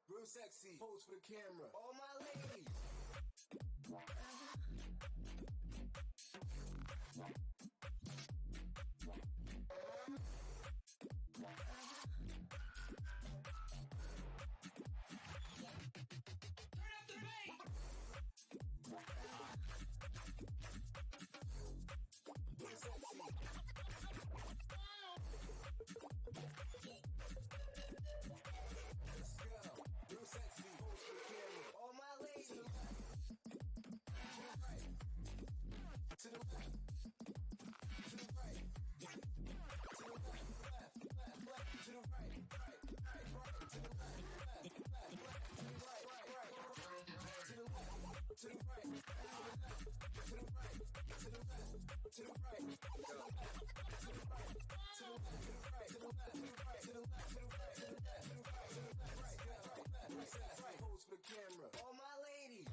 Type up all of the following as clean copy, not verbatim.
Real sexy, pose for the camera. All my ladies. All my ladies.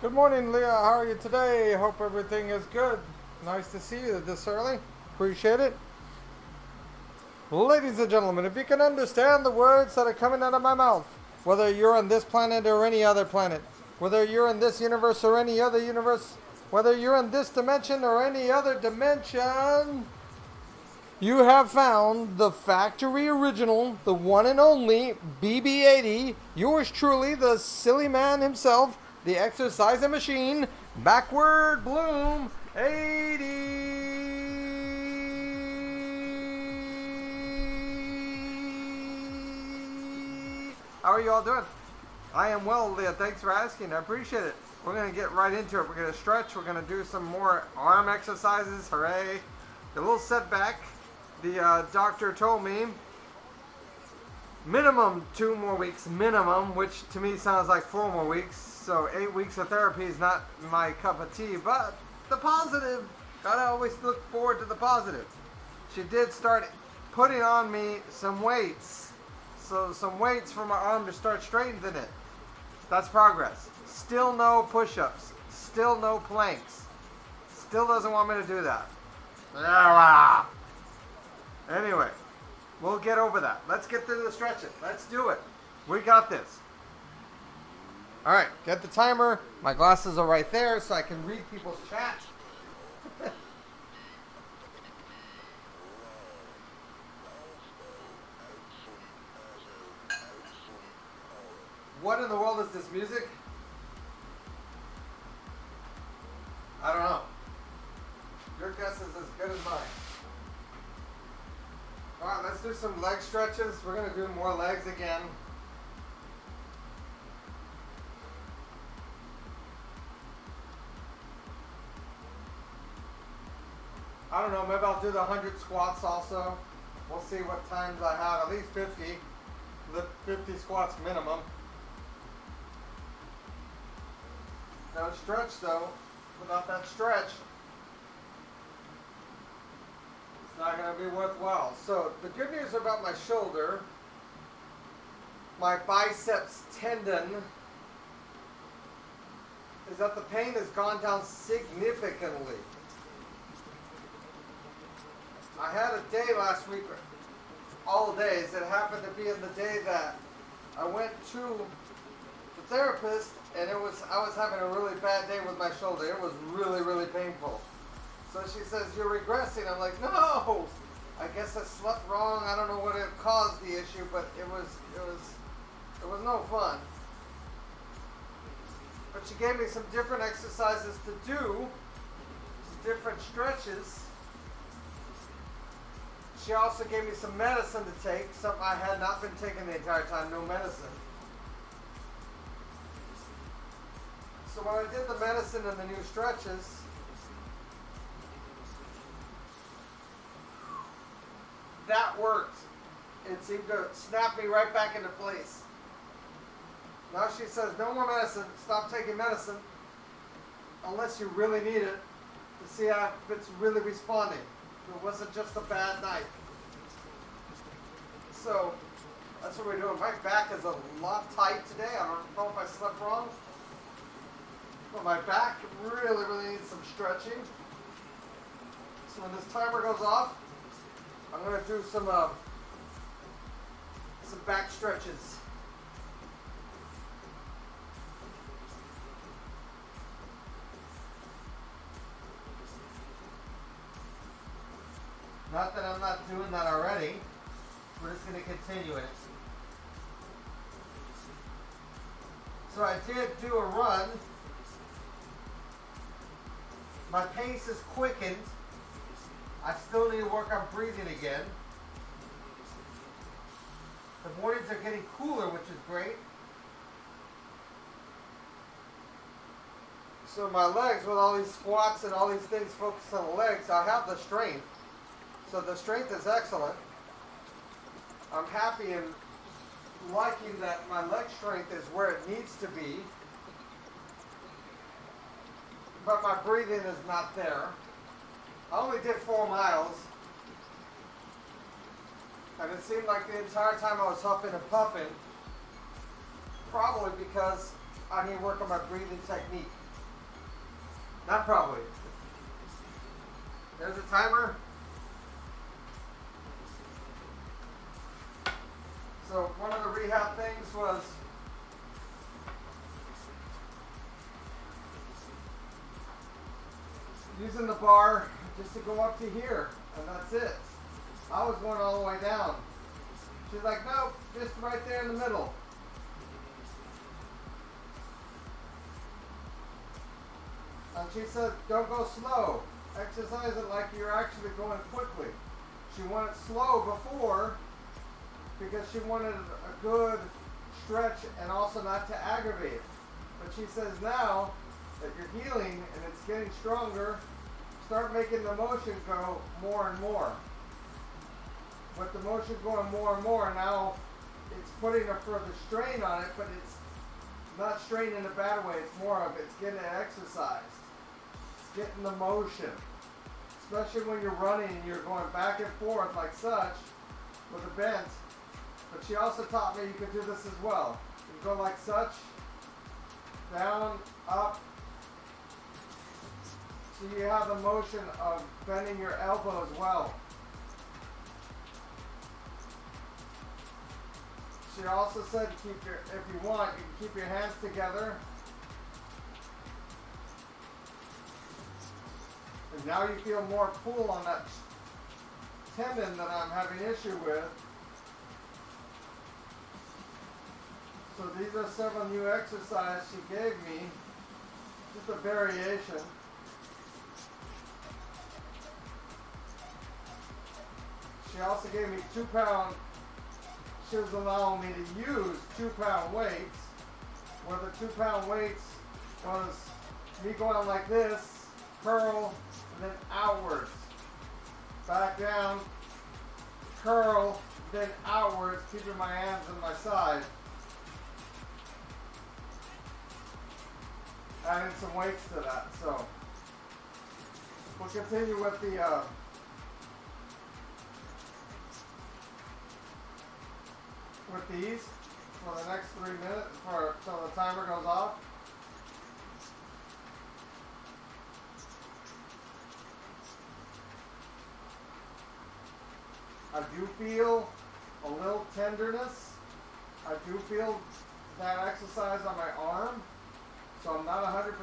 Good morning, Leah. How are you today? Hope everything is good. Nice to see you this early. Appreciate it. Ladies and gentlemen, if you can understand the words that are coming out of my mouth, whether you're on this planet or any other planet, whether you're in this universe or any other universe, whether you're in this dimension or any other dimension, you have found the factory original, the one and only BB-80, yours truly, the silly man himself, the exercising machine, Backward Bloom 80. How are you all doing? I am well, Leah. Thanks for asking. I appreciate it. We're going to get right into it. We're going to stretch. We're going to do some more arm exercises. Hooray. A little setback. The doctor told me minimum 2 more weeks, minimum, which to me sounds like 4 more weeks. So 8 weeks of therapy is not my cup of tea, but the positive, gotta always look forward to the positive. She did start putting on me some weights. So some weights for my arm to start strengthening it. That's progress. Still no push-ups. Still no planks. Still doesn't want me to do that. Anyway, we'll get over that. Let's get to the stretching. Let's do it. We got this. All right, get the timer. My glasses are right there so I can read people's chat. What in the world is this music? I don't know. Your guess is as good as mine. Alright, let's do some leg stretches. We're going to do more legs again. I don't know, maybe I'll do the 100 squats also. We'll see what times I have. At least 50. Lift 50 squats minimum. Don't stretch though. Without that stretch, it's not going to be worthwhile. So the good news about my shoulder, my biceps tendon, is that the pain has gone down significantly. I had a day last week, all days. It happened to be in the day that I went to the therapist, and I was having a really bad day with my shoulder. It was really, really painful. So she says, "You're regressing." I'm like, "No, I guess I slept wrong. I don't know what it caused the issue, but it was no fun." But she gave me some different exercises to do, some different stretches. She also gave me some medicine to take, something I had not been taking the entire time, no medicine. So when I did the medicine and the new stretches, that worked. It seemed to snap me right back into place. Now she says, no more medicine. Stop taking medicine unless you really need it to see if it's really responding. It wasn't just a bad night. So that's what we're doing. My back is a lot tight today. I don't know if I slept wrong, but my back really, really needs some stretching. So when this timer goes off, I'm going to do some back stretches. Not that I'm not doing that already. We're just going to continue it. So I did do a run. My pace is quickened. I still need to work on breathing again. The mornings are getting cooler, which is great. So my legs, with all these squats and all these things focused on the legs, I have the strength. So the strength is excellent. I'm happy and liking that my leg strength is where it needs to be. But my breathing is not there. I only did 4 miles. And it seemed like the entire time I was huffing and puffing. Probably because I need to work on my breathing technique. Not probably. There's a timer. So one of the rehab things was using the bar just to go up to here, and that's it. I was going all the way down. She's like, nope, just right there in the middle. And she said, don't go slow. Exercise it like you're actually going quickly. She went slow before because she wanted a good stretch and also not to aggravate it. But she says now that you're healing and it's getting stronger, start making the motion go more and more. With the motion going more and more, now it's putting a further strain on it, but it's not strain in a bad way. It's more of it's getting exercised. It's getting the motion. Especially when you're running and you're going back and forth like such with a bent. But she also taught me you could do this as well. You can go like such, down, up. So you have the motion of bending your elbow as well. She also said keep your, if you want, you can keep your hands together. And now you feel more pull on that tendon that I'm having issue with. So these are several new exercises she gave me. Just a variation. She also gave me 2-pound, she was allowing me to use 2-pound weights, where the 2-pound weights was me going like this, curl, and then outwards. Back down, curl, then outwards, keeping my hands on my side. Adding some weights to that, so we'll continue with the with these for the next 3 minutes till the timer goes off. I do feel a little tenderness. I do feel that exercise on my arm. So I'm not 100%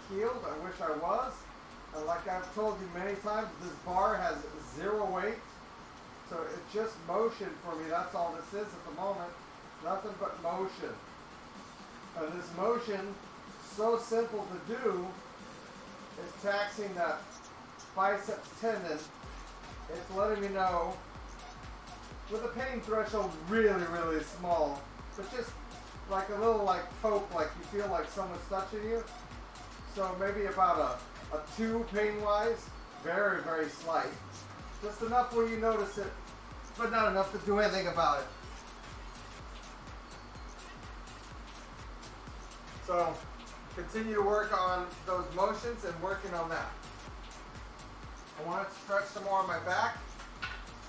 healed. I wish I was. And like I've told you many times, this bar has 0 weight. So it's just motion for me. That's all this is at the moment. Nothing but motion. And this motion, so simple to do, is taxing that biceps tendon. It's letting me know, with a pain threshold really, really small, but just like a little like poke, like you feel like someone's touching you. So maybe about a 2 pain-wise, very, very slight. Just enough where you notice it, but not enough to do anything about it. So continue to work on those motions and working on that. I want to stretch some more on my back.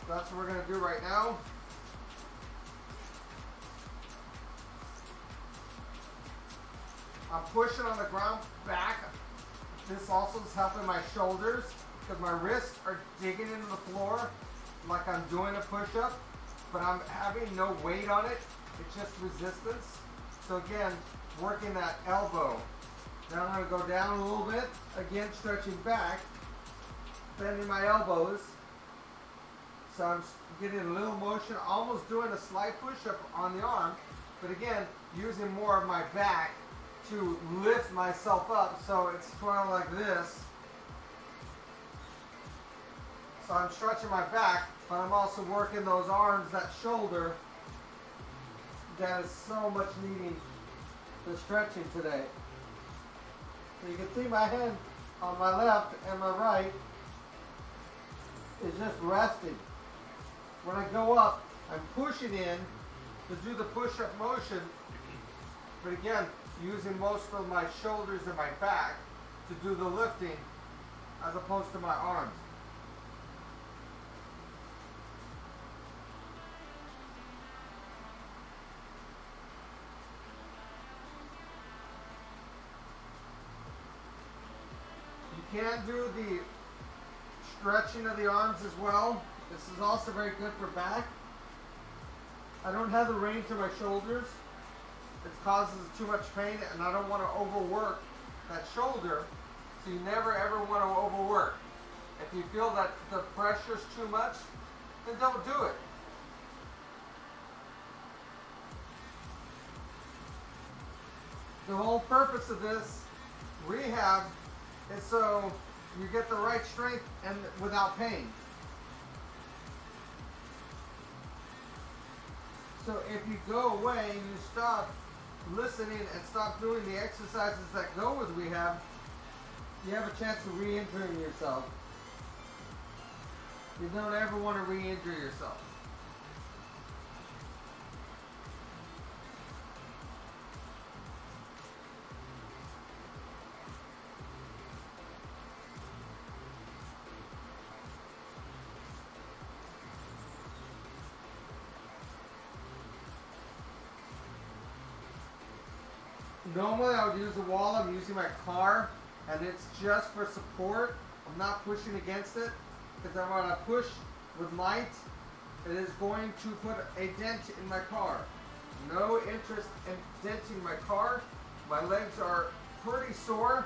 That's what we're going to do right now. I'm pushing on the ground back. This also is helping my shoulders because my wrists are digging into the floor like I'm doing a push-up, but I'm having no weight on it. It's just resistance. So again, working that elbow. Now I'm going to go down a little bit. Again, stretching back, bending my elbows. So I'm getting a little motion, almost doing a slight push-up on the arm, but again, using more of my back to lift myself up, so it's kind of like this. So I'm stretching my back, but I'm also working those arms, that shoulder that is so much needing the stretching today. So you can see my hand on my left and my right is just resting. When I go up, I'm pushing in to do the push-up motion, but again, using most of my shoulders and my back to do the lifting as opposed to my arms. You can do the stretching of the arms as well. This is also very good for back. I don't have the range of my shoulders. It causes too much pain, and I don't want to overwork that shoulder. So you never ever want to overwork. If you feel that the pressure's too much, then don't do it. The whole purpose of this rehab is so you get the right strength and without pain. So if you go away and you stop listening and stop doing the exercises that go with rehab, you have a chance of re-injuring yourself. You don't ever want to re-injure yourself. Normally I would use the wall. I'm using my car, and it's just for support. I'm not pushing against it, because I want to push with might. It is going to put a dent in my car. No interest in denting my car. My legs are pretty sore.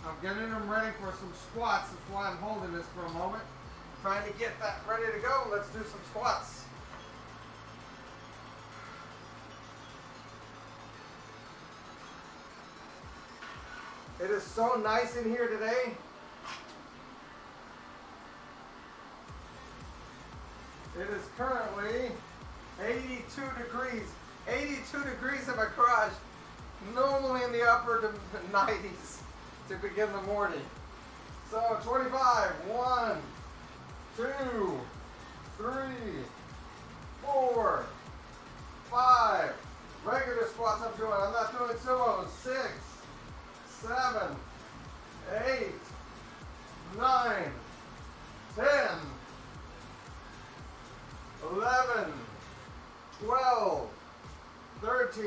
I'm getting them ready for some squats. That's why I'm holding this for a moment. Trying to get that ready to go. Let's do some squats. It is so nice in here today. It is currently 82 degrees. 82 degrees in my garage. Normally in the upper 90s. To begin the morning. So 25, 1, 2, 3, 4, 5. Regular squats I'm doing. I'm not doing sumo. 6, 7, 8, 9, 10, 11, 12, 13,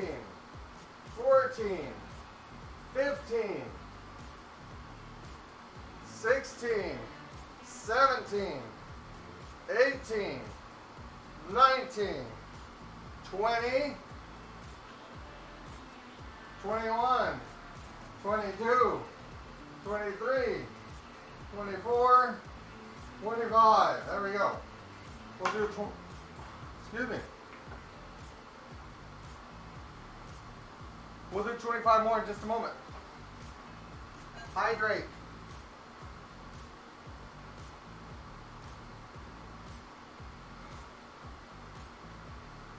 15, 16, 17, 18, 19, 20, 21, 22, 23, 24, 25. There we go. We'll do, excuse me. We'll do 25 more in just a moment. Hydrate.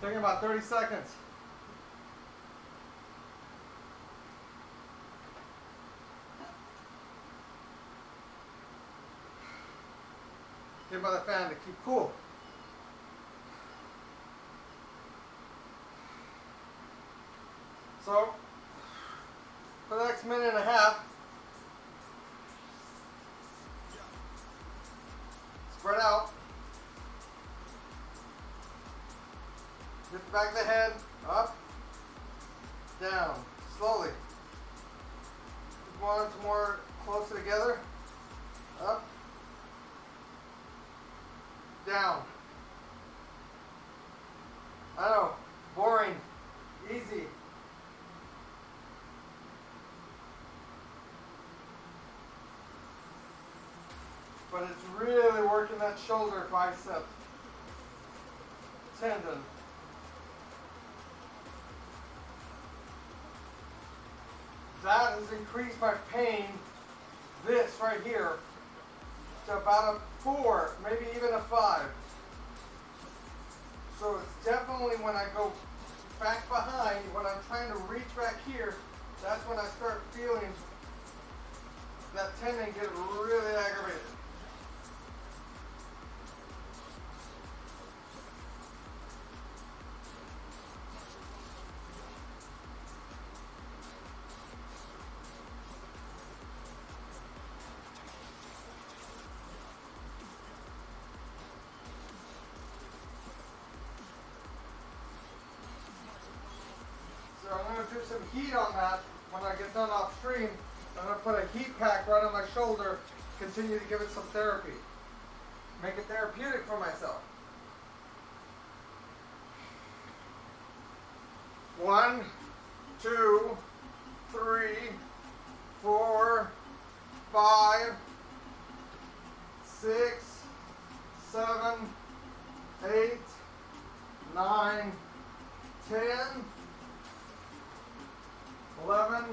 Taking about 30 seconds. Get by the fan to keep cool. So, for the next minute and a half, spread out. Lift back of the head, up, down, slowly. Keep arms more closer together, up, down. I know, boring, easy. But it's really working that shoulder bicep tendon. That has increased my pain, this right here, to about a 4, maybe even a 5. So it's definitely when I go back behind, when I'm trying to reach back here, that's when I start feeling that tendon get really aggravated. So I'm going to do some heat on that when I get done off stream. I'm going to put a heat pack right on my shoulder, continue to give it some therapy. Make it therapeutic for myself. 1, 2, 3, 4, 5, 6, 7, 8, 9, 10, 11,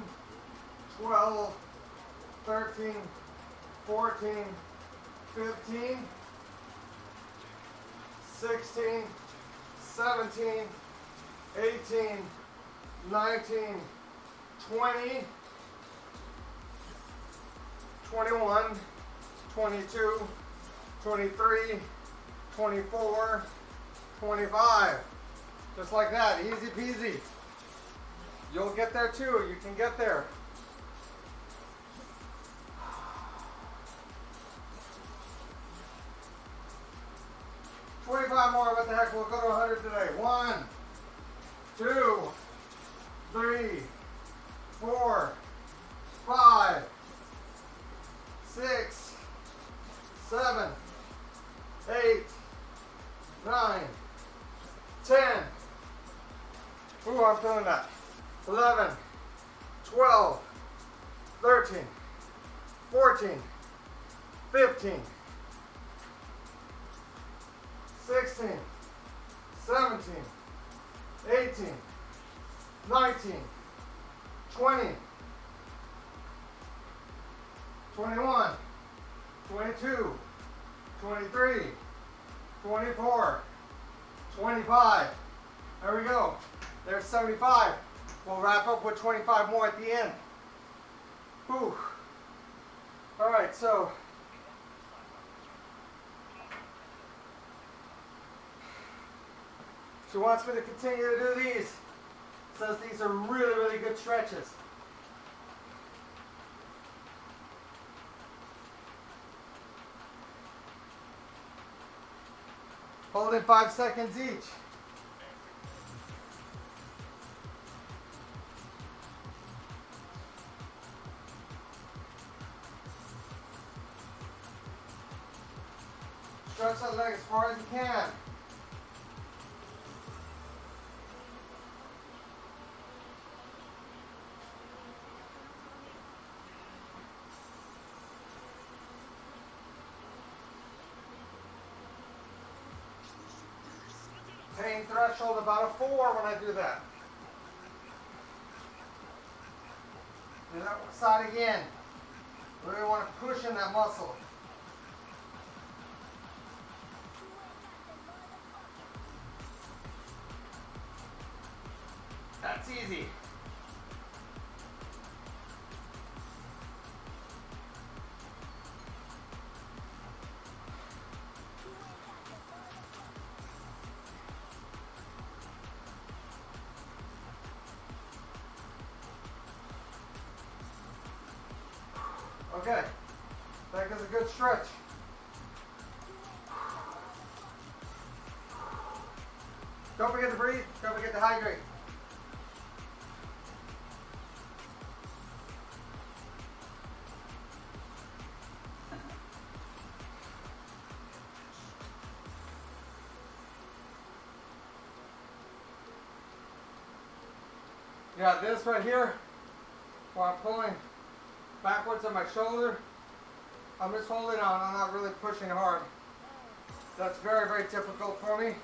12, 13, 14, 15, 16, 17, 18, 19, 20, 21, 22, 23, 24, 25. Just like that, easy peasy. You'll get there too, you can get there. $25 more, what the heck, we'll go to 100 today. 1, 2, 3, 4, 5, 6, 7, 8, 9, 10. Ooh, I'm feeling that. 11, 12, 13, 14, 15, 16, 17, 18, 19, 20, 21, 22, 23, 24, 25. There we go. There's 75. We'll wrap up with 25 more at the end. Whew. All right, so she wants me to continue to do these. Says these are really, really good stretches. Hold in 5 seconds each. Stretch that leg as far as you can. Pain threshold about a 4 when I do that. Do that side again. Really want to push in that muscle. That's easy. Okay, that gives a good stretch. Don't forget to breathe, don't forget to hydrate. Yeah, this right here, while I'm pulling backwards on my shoulder, I'm just holding on, I'm not really pushing hard. That's very, very difficult for me.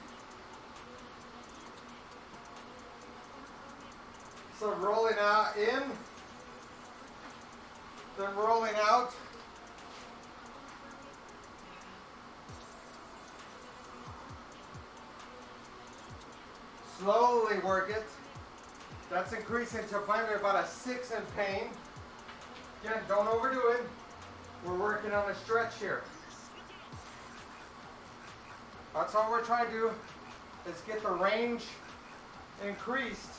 So rolling out in, then rolling out. Slowly work it. That's increasing to maybe about a 6 in pain. Again, don't overdo it. We're working on a stretch here. That's all we're trying to do, is get the range increased.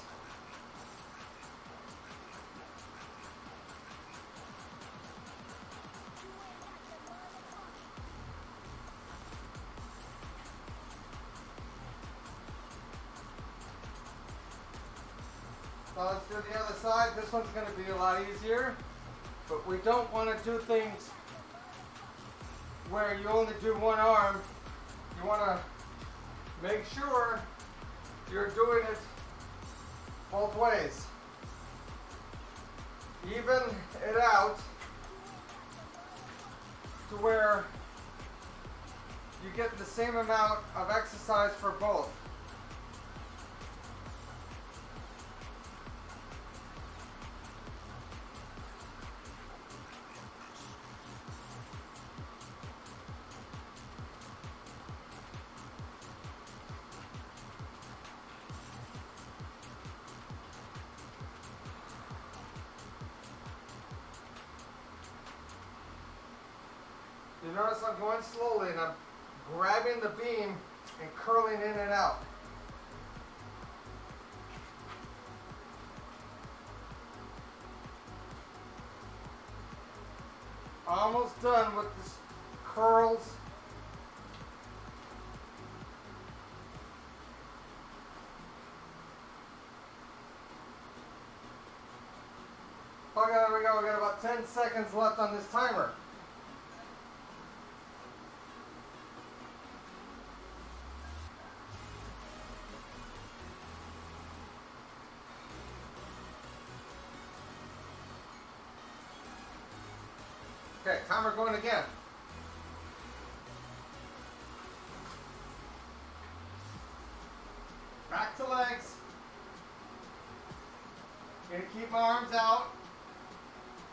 Now let's do the other side. This one's going to be a lot easier, but we don't want to do things where you only do one arm. You want to make sure you're doing it both ways. Even it out to where you get the same amount of exercise for both. You notice I'm going slowly and I'm grabbing the beam and curling in and out. Almost done with the curls. Okay, there we go. We got about 10 seconds left on this timer. Okay, timer going again. Back to legs. Gonna keep my arms out,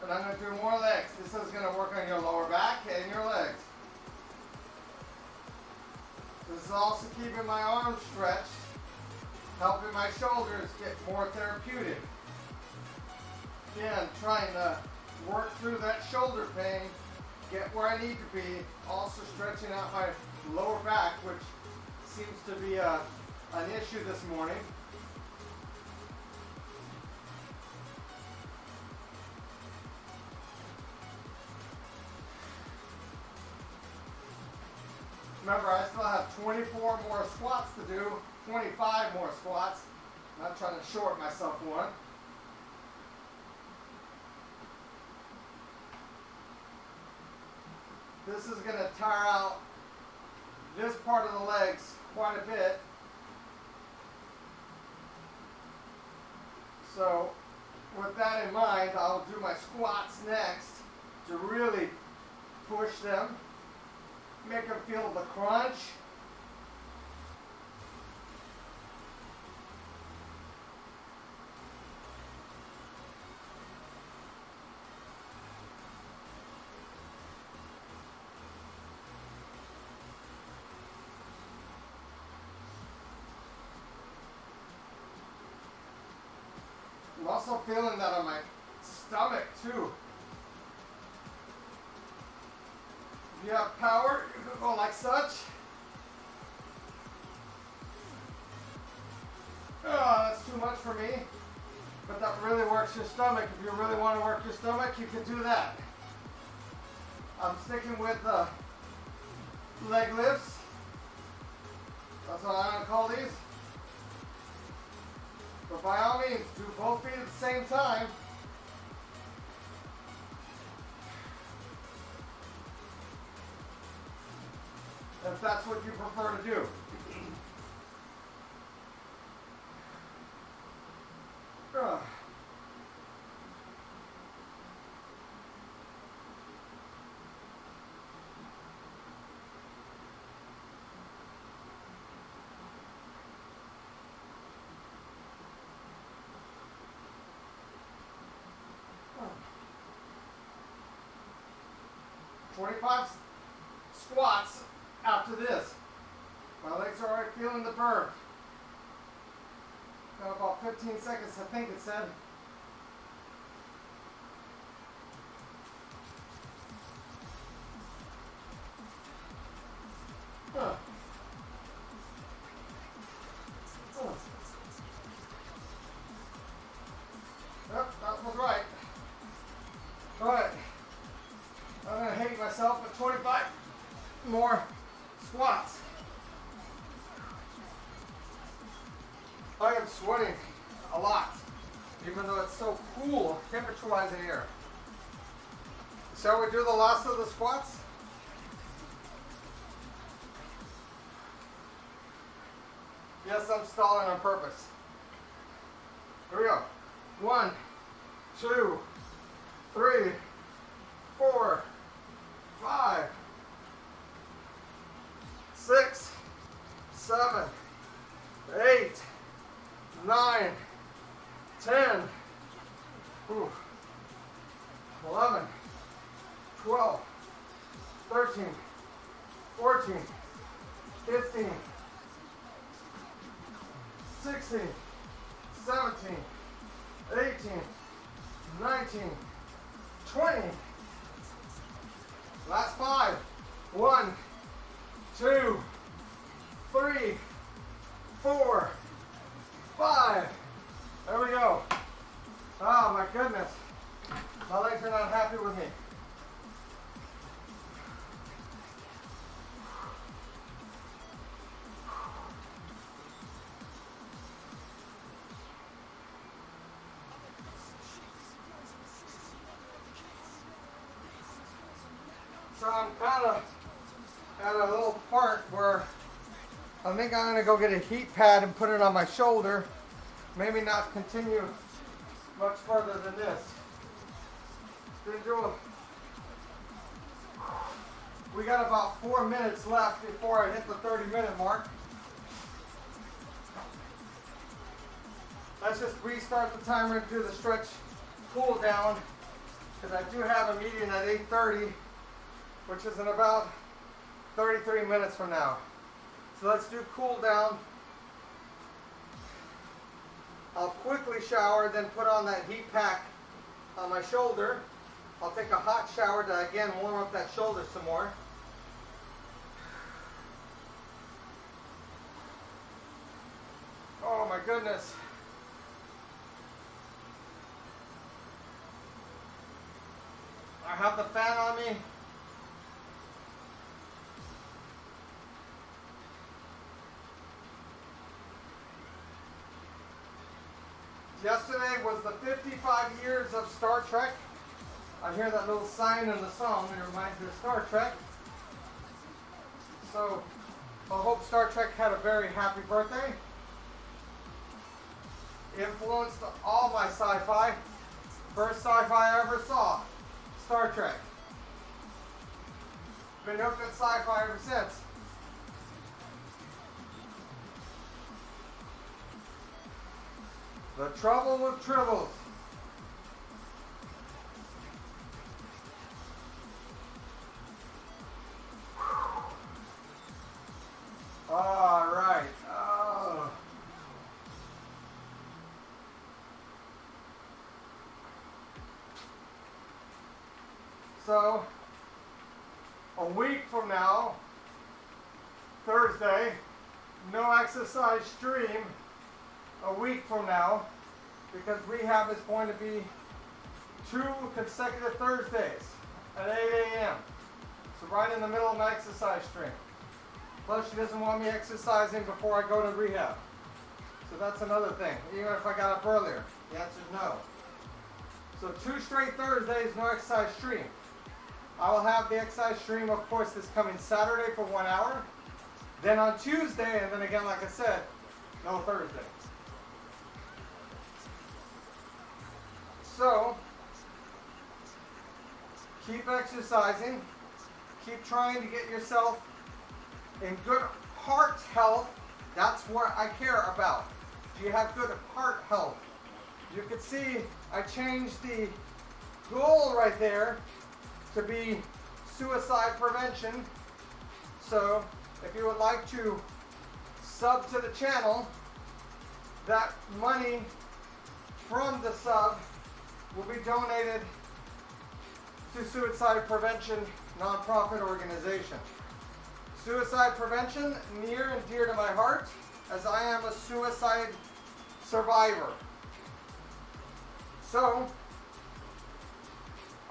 but I'm gonna do more legs. This is gonna work on your lower back and your legs. This is also keeping my arms stretched, helping my shoulders get more therapeutic. Again, trying to work through that shoulder pain, get where I need to be, also stretching out my lower back, which seems to be an issue this morning. Remember, I still have 24 more squats to do, 25 more squats. I'm not trying to short myself one. This is going to tire out this part of the legs quite a bit. So with that in mind, I'll do my squats next to really push them, make them feel the crunch. I'm also feeling that on my stomach too. If you have power, you can go like such. Oh, that's too much for me. But that really works your stomach. If you really want to work your stomach, you can do that. I'm sticking with leg lifts. That's what I'm going to call these. But by all means, do both feet at the same time. If that's what you prefer to do. Ugh. 25 squats after this. My legs are already feeling the burn. Got about 15 seconds, I think it said. Yep, that was right. Alright. I'm going to hate myself with 25 more squats. I am sweating a lot, even though it's so cool temperature-wise in here. Shall we do the last of the squats? Yes, I'm stalling on purpose. Here we go. 1, 2, 3, 4, 5, 6, 7, 8, 9, 10, 11, 12, 13, 14, 15, 16, 17, 18, 19, 20. Last 5. 1, 2, 3, 4, 5. There we go. Oh my goodness. My legs are not happy with me. So I'm kind of at a little part where I think I'm going to go get a heat pad and put it on my shoulder. Maybe not continue much further than this. We got about 4 minutes left before I hit the 30-minute mark. Let's just restart the timer and do the stretch cool down, because I do have a meeting at 8:30, which is in about 33 minutes from now. So let's do cool down. I'll quickly shower, then put on that heat pack on my shoulder. I'll take a hot shower to again warm up that shoulder some more. Oh my goodness. I have the fan on me. Yesterday was the 55 years of Star Trek. I hear that little sign in the song, it reminds me of Star Trek. So I hope Star Trek had a very happy birthday. Influenced all my sci-fi. First sci-fi I ever saw, Star Trek. Been hooked on sci-fi ever since. The trouble with tribbles. All right. Oh. So, a week from now, Thursday, no exercise stream. A week from now, because rehab is going to be 2 consecutive Thursdays at 8 a.m. So right in the middle of my exercise stream. Plus she doesn't want me exercising before I go to rehab. So that's another thing, even if I got up earlier. The answer is no. So 2 straight Thursdays, no exercise stream. I will have the exercise stream, of course, this coming Saturday for 1 hour. Then on Tuesday, and then again, like I said, no Thursday. So, keep exercising, keep trying to get yourself in good heart health. That's what I care about. Do you have good heart health? You can see I changed the goal right there to be suicide prevention. So, if you would like to sub to the channel, that money from the sub will be donated to suicide prevention nonprofit organization. Suicide prevention, near and dear to my heart, as I am a suicide survivor. So,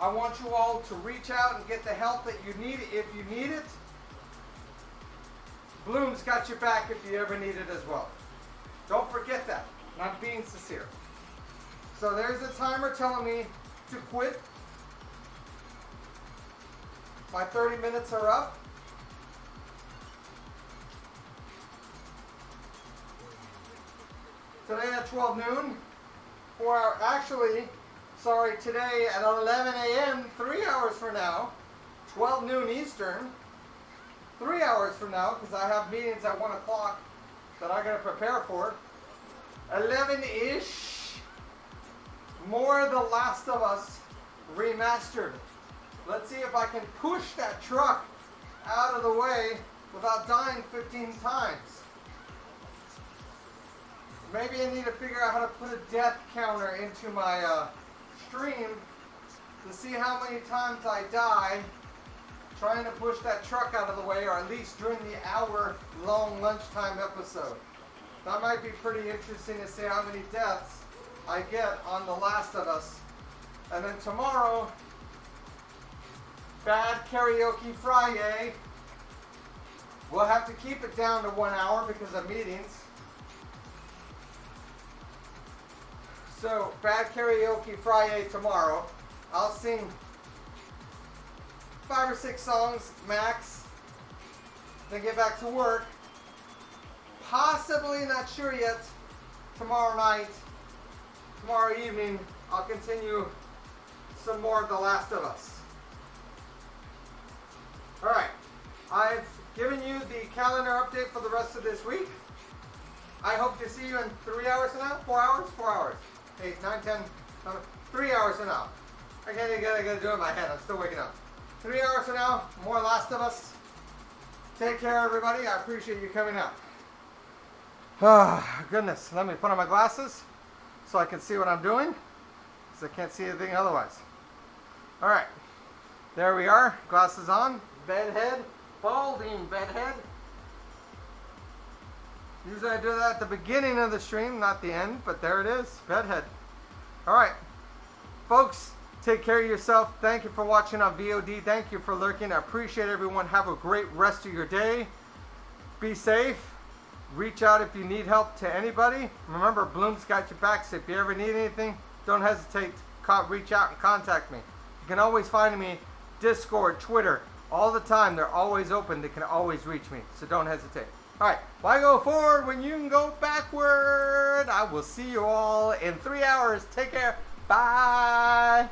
I want you all to reach out and get the help that you need if you need it. Bloom's got your back if you ever need it as well. Don't forget that. I'm being sincere. So there's a timer telling me to quit. My 30 minutes are up. Today at 12 noon, today at 11 a.m., 3 hours from now, 12 noon Eastern, 3 hours from now, because I have meetings at 1 o'clock that I got to prepare for, 11-ish, more The Last of Us remastered. Let's see if I can push that truck out of the way without dying 15 times. Maybe I need to figure out how to put a death counter into my stream to see how many times I die trying to push that truck out of the way, or at least during the hour-long lunchtime episode. That might be pretty interesting to see how many deaths I get on The Last of Us. And then tomorrow, Bad Karaoke Friday. We'll have to keep it down to 1 hour because of meetings. So, Bad Karaoke Friday tomorrow. I'll sing 5 or 6 songs max. Then get back to work. Possibly, not sure yet, tomorrow night, tomorrow evening, I'll continue some more of The Last of Us. Alright, I've given you the calendar update for the rest of this week. I hope to see you in 3 hours from now, 4 hours, 4 hours, 8, 9, 10, 11, 3 hours from now. I gotta do it in my head, I'm still waking up. 3 hours from now, more Last of Us. Take care, everybody. I appreciate you coming out. Oh, goodness. Let me put on my glasses so I can see what I'm doing, because I can't see anything otherwise. All right. There we are. Glasses on. Bedhead. Balding bedhead. Usually I do that at the beginning of the stream, not the end, but there it is. Bedhead. All right. Folks, take care of yourself. Thank you for watching on VOD. Thank you for lurking. I appreciate everyone. Have a great rest of your day. Be safe. Reach out if you need help to anybody. Remember, Bloom's got your back, so if you ever need anything, don't hesitate to reach out and contact me. You can always find me Discord, Twitter, all the time. They're always open. They can always reach me. So don't hesitate. All right. Why go forward when you can go backward? I will see you all in 3 hours. Take care. Bye.